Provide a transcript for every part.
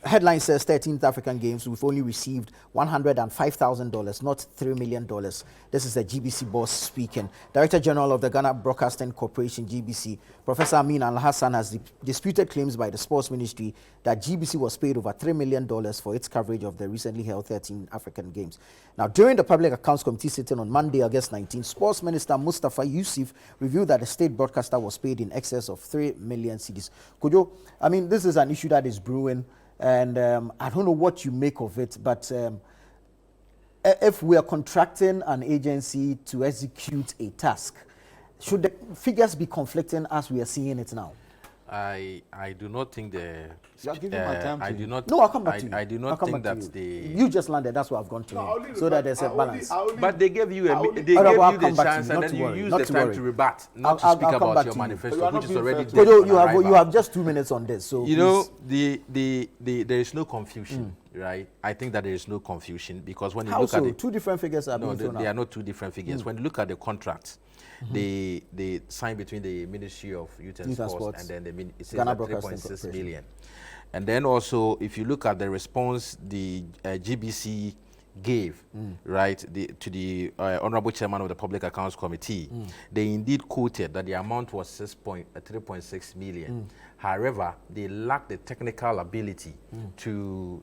Headline says 13th African Games, we've only received $105,000, not $3 million. This is the GBC boss speaking. Director General of the Ghana Broadcasting Corporation, GBC, Professor Amin Al-Hassan, has disputed claims by the Sports Ministry that GBC was paid over $3 million for its coverage of the recently held 13th African Games. Now, during the Public Accounts Committee sitting on Monday, August 19, Sports Minister Mustafa Yusuf revealed that the state broadcaster was paid in excess of 3 million cedis. Kojo, I mean, this is an issue that is brewing. And I don't know what you make of it, but if we are contracting an agency to execute a task, should the figures be conflicting as we are seeing it now? I do not think the. You are giving my time I to do not. No, I'll come back to you. I do not think that You just landed. That's why I've gone to you, so that there's a balance. But they gave you the chance, and then you use the time to rebut, not to speak about your manifesto, which is already. You have just 2 minutes on this, so you know there is no confusion, right? I think that there is no confusion because when you look at it, two different figures are being thrown out. They are not two different figures. When you look at the contract. They signed between the Ministry of Youth and Sports and then it says 3.6 million. And then also, if you look at the response the GBC gave, right, to the Honorable Chairman of the Public Accounts Committee, they indeed quoted that the amount was 3.6 million. However, they lack the technical ability to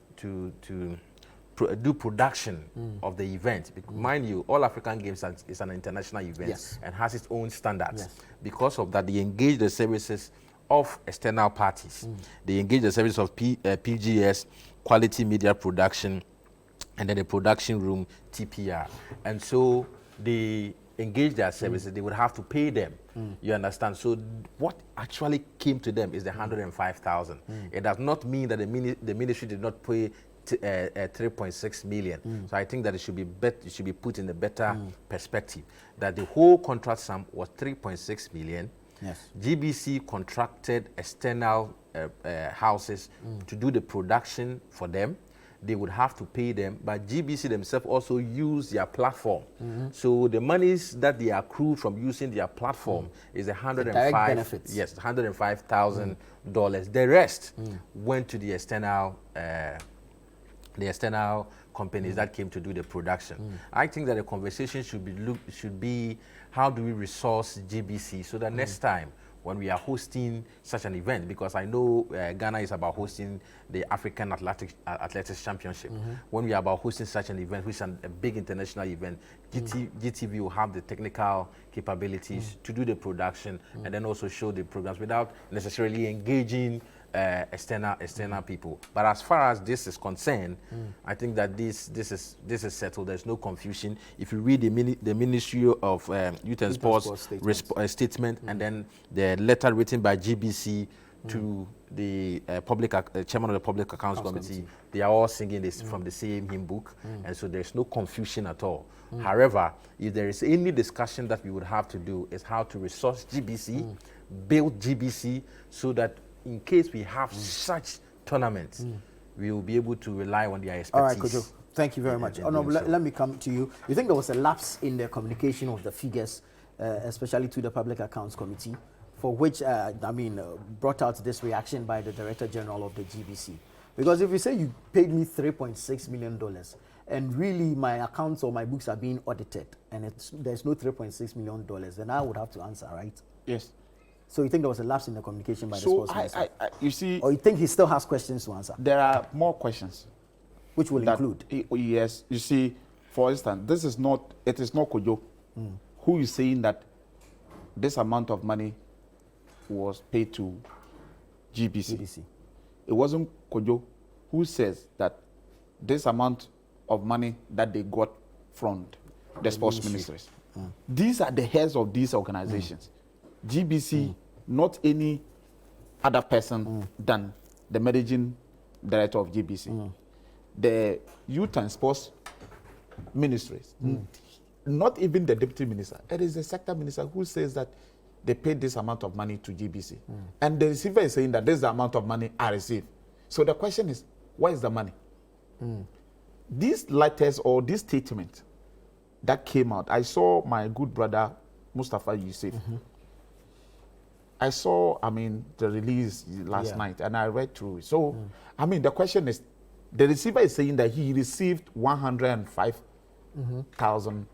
do production of the event. Mind you, All African Games is an international event and has its own standards. Because of that, they engage the services of external parties. They engage the services of PGS, Quality Media Production, and then the production room, TPR. And so they engage their services, they would have to pay them. You understand? So what actually came to them is the 105,000. It does not mean that the ministry did not pay 3.6 million. So I think that it should be put in a better perspective. That the whole contract sum was 3.6 million. Yes. GBC contracted external houses to do the production for them. They would have to pay them, but GBC themselves also use their platform. So the monies that they accrue from using their platform is $105,000. The rest went to the external companies that came to do the production. I think that the conversation should be how do we resource GBC so that next time when we are hosting such an event, because I know Ghana is about hosting the African Athletics Championship. When we are about hosting such an event, which is a big international event, GTV will have the technical capabilities to do the production and then also show the programs without necessarily engaging external people. But as far as this is concerned, I think that this is settled. There's no confusion. If you read the Ministry of Youth and Sports statement and then the letter written by GBC to the chairman of the Public Accounts Committee, they are all singing this from the same hymn book, and so there's no confusion at all. However, if there is any discussion that we would have to do is how to resource GBC, build GBC, so that in case we have such tournaments, we will be able to rely on their expertise. All right, Kojo, thank you very much. Let me come to you. You think there was a lapse in the communication of the figures, especially to the Public Accounts Committee, for which, brought out this reaction by the Director General of the GBC? Because if you say you paid me $3.6 million, and really my accounts or my books are being audited, and there's no $3.6 million, then I would have to answer, right? Yes. So you think there was a lapse in the communication by the sports minister? You see, or you think he still has questions to answer? There are more questions, which will include. Yes, you see, for instance, it is not Kojo who is saying that this amount of money was paid to GBC. It wasn't Kojo who says that this amount of money that they got from the sports ministries. These are the heads of these organizations. GBC, not any other person than the managing director of GBC. The youth and sports ministries, not even the deputy minister. It is the sector minister who says that they paid this amount of money to GBC. And the receiver is saying that this is the amount of money I received. So the question is, where is the money? These letters or this statement that came out, I saw my good brother Mustafa Yusuf I saw, I mean, the release last night, and I read through it. So, I mean, the question is, the receiver is saying that he received $105,000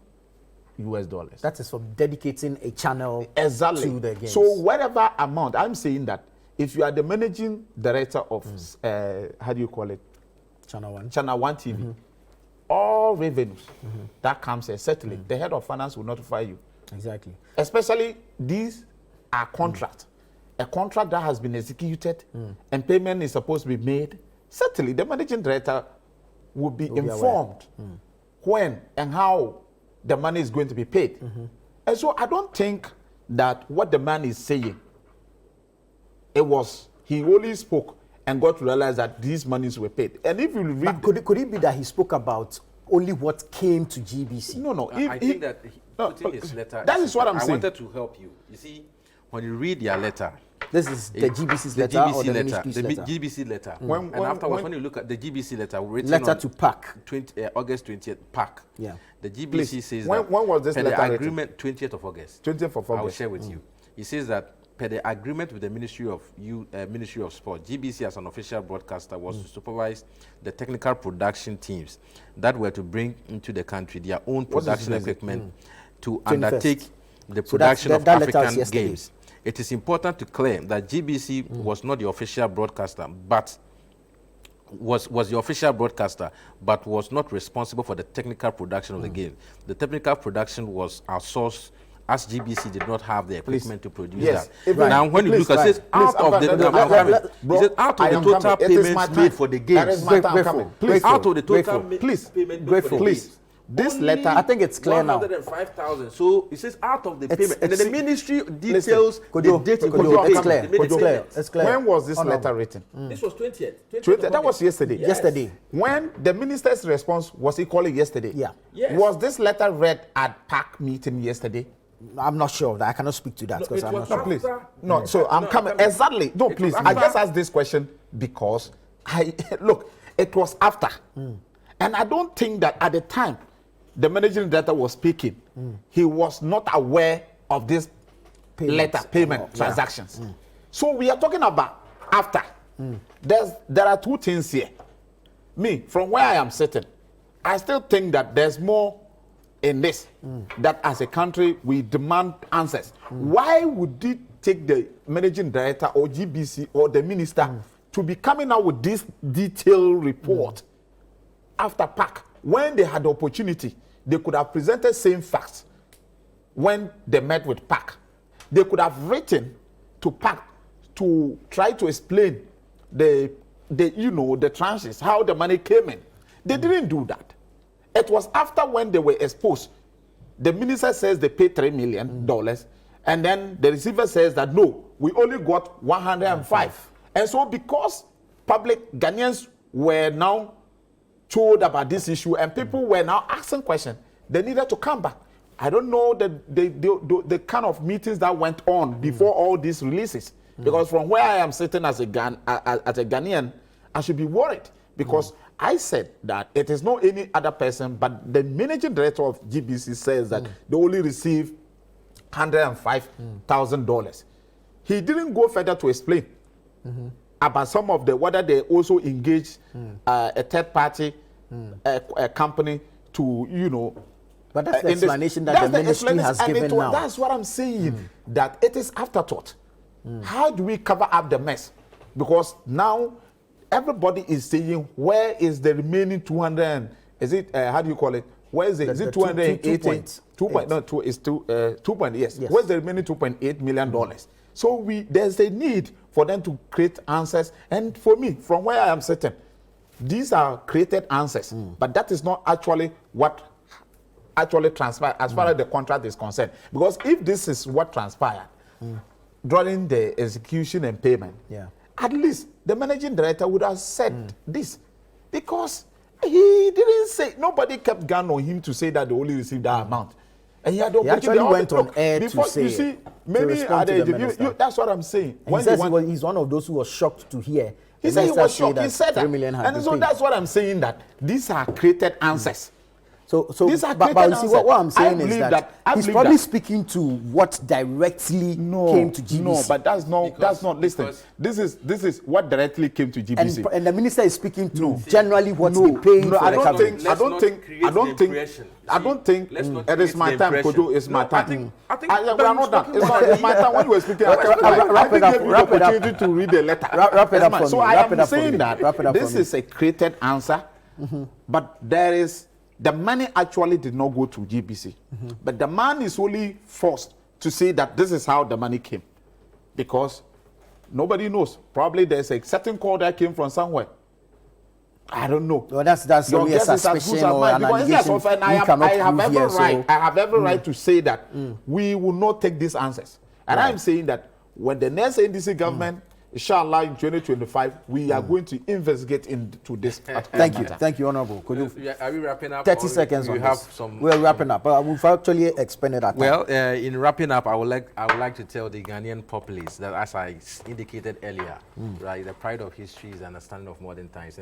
US. That is for dedicating a channel to the games. So whatever amount, I'm saying that if you are the managing director of, how do you call it? ChannelOne. ChannelOne TV. All revenues that comes here, certainly the head of finance will notify you. Exactly. Especially these are contracts. A contract that has been executed and payment is supposed to be made. Certainly the managing director will be informed when and how the money is going to be paid. And so I don't think that what the man is saying, he only spoke and got to realize that these monies were paid. And if you read... Could it be that he spoke about only what came to GBC? No. I think that putting his letter... That is what I'm saying. I wanted to help you. You see, when you read their letter... This is the GBC's letter or the ministry's letter? The GBC letter. And afterwards, when you look at the GBC letter, written letter to PAC. August 20th, PAC. Yeah. The GBC says when was this letter the agreement, 20th of August. 20th of August. I will share with you. He says that per the agreement with the Ministry of Sport, GBC as an official broadcaster was to supervise the technical production teams that were to bring into the country their own production equipment to undertake the production of African games. It is important to claim that GBC was not the official broadcaster, but was the official broadcaster, but was not responsible for the technical production of the game. The technical production was outsourced, as GBC did not have the equipment to produce that. Now, when you look at it, out of the total payments made for the games, out of the total payments made for the games, this letter, I think it's clear now. 105,000. So it says out of the payment, and then the ministry details the date. It's clear. When was this letter written? This was 20th. That was yesterday. Yes. Yesterday. When the minister's response was equally yesterday. Yeah. Yes. Was this letter read at PAC meeting yesterday? I'm not sure of that. I cannot speak to that because I'm not sure. No, please. No, so I'm coming. Exactly. No, please. I just asked this question because it was after. And I don't think that at the time the managing director was speaking, he was not aware of this payment transactions. So we are talking about after. There are two things here. Me, from where I am sitting, I still think that there's more in this, that as a country we demand answers. Why would it take the managing director or GBC or the minister to be coming out with this detailed report after PAC, when they had the opportunity? They could have presented same facts when they met with PAC. They could have written to PAC to try to explain the tranches, how the money came in. They didn't do that. It was after when they were exposed. The minister says they paid $3 million, and then the receiver says that no, we only got 105. And so because public Ghanaians were now told about this issue and people were now asking questions, they needed to come back. I don't know the kind of meetings that went on before all these releases, because from where I am sitting as a Ghanaian, I should be worried, because I said that it is not any other person, but the managing director of GBC says that they only received $105,000. He didn't go further to explain about some of whether they also engaged a third party, a company to, But that's the explanation that the ministry has given now. That's what I'm saying, that it is afterthought. How do we cover up the mess? Because now everybody is saying, where is the remaining 200? Is it, how do you call it? Where is it? Is it 280? 2.8. Yes. Where's the remaining $2.8 million? So there's a need for them to create answers. And for me, from where I am sitting, these are created answers. But that is not actually what actually transpired as far as the contract is concerned. Because if this is what transpired during the execution and payment, at least the managing director would have said this. Because he didn't say, nobody kept gun on him to say that they only received that amount. And he had the actually went on air to say, you see, many other, that's what I'm saying. He says he's one of those who was shocked to hear. He said he was shocked. He said that. $3 million and so that's what I'm saying, that these are created answers. So these are but you see, what I'm saying is that he's probably speaking to what directly came to GBC. No, but that's not. Listen, this is what directly came to GBC. And the minister is speaking to generally what's been paying for the coverage. I don't think it is my time, Kojo. It's my time. I think we are not done. It's my time. When you were speaking, I think gave you the opportunity to read the letter. Wrap it up for me. So I am saying that this is a created answer, but there is. The money actually did not go to GBC, but the man is only forced to say that this is how the money came, because nobody knows. Probably there's a certain call that came from somewhere. I don't know. Well, that's your guess is as good as mine. Because yes, I have every right to say that we will not take these answers. And I'm saying that when the next NDC government, inshallah, in 2025, we are going to investigate into this. Thank you, Honorable. Could you, are we wrapping up? 30 seconds on this. We're wrapping up, but we've actually expended our time. Well, in wrapping up, I would like to tell the Ghanaian populace that, as I indicated earlier, right, the pride of history is the understanding of modern times.